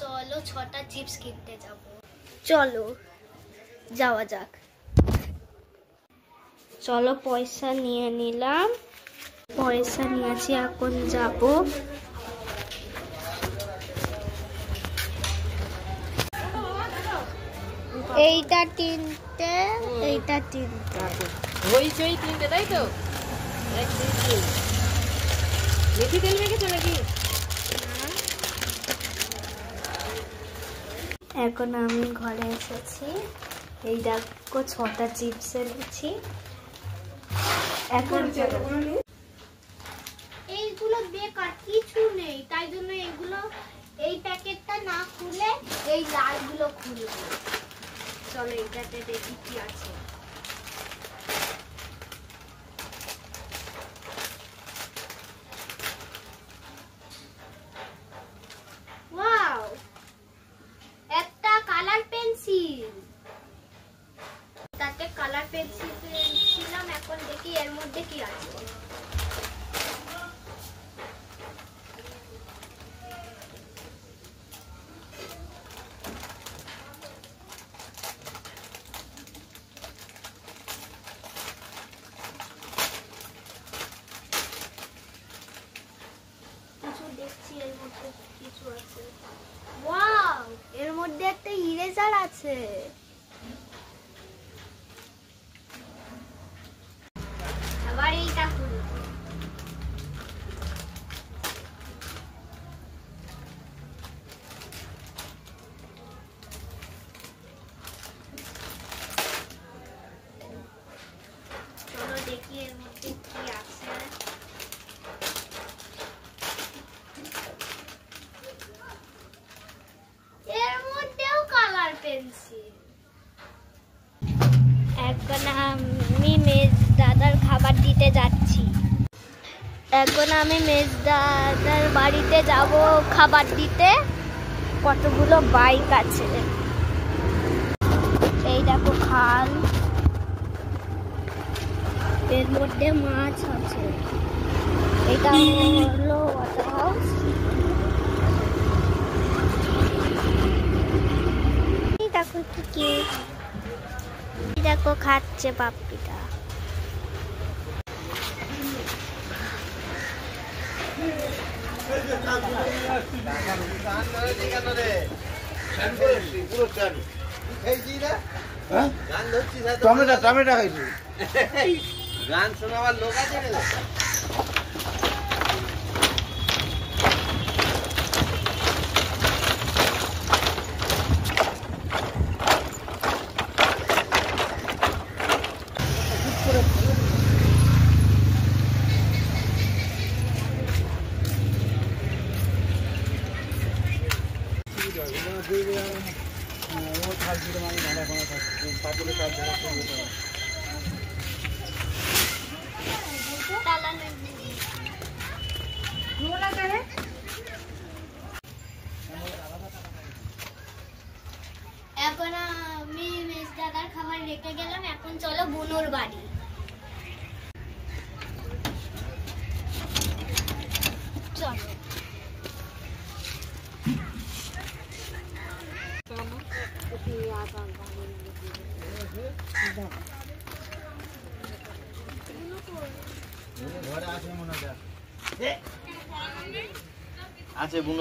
চলো 6টা চিপস কিনতে যাব। চলো যাওয়া যাক। চলো পয়সা নিয়ে নিলাম, পয়সা নিয়েছি, এখন যাব। এইটা তিনটে, এইটা তিনটে, হইচই তিনটে, তাই তো? এক দুই তিন। মেথি তেল মেখেছো নাকি? এখন আমি ঘরে এসেছি, এই দেখো 6টা চিপস এনেছি। এখন এইগুলো বেকার, কিছু নেই, তাই জন্য এগুলো, এই প্যাকেটটা না খুলে এই লালগুলো খুলবো। চলো এটাতে দেখি কি আছে। ওয়াও, একটা কালার পেন্সিল। তাতে কালার পেন্সিল ছিলাম, এখন দেখি এর মধ্যে কি আছে। দেখছি এর মধ্যে কিছু আছে। ওয়াও, এর মধ্যে একটা ইরেজার আছে। আবার এইটা খুলবো। চলো দেখি এর মধ্যে কি আছে। এর মধ্যেও কালার পেন্সিল। এখন আমি মেজ দাদার খাবার দিতে যাচ্ছি। এখন আমি মেজ দাদার বাড়িতে যাব খাবার দিতে। কতগুলো বাইক আছে, এই দেখো খাল, এর মধ্যে মাছ আছে। এটা হলো ওয়াটার হাউস। দেখো কি, দেখো খাচ্ছে পাপ্পিটা। টমেটো টমেটো খাইছি। গান শোনাবার লোক আছে না? এখন আমি মেজ দাদার খাবার রেখে গেলাম। এখন চলো বুনুর বাড়ি। চলো ঘরে আছে মনে হয়। আছে বুনো।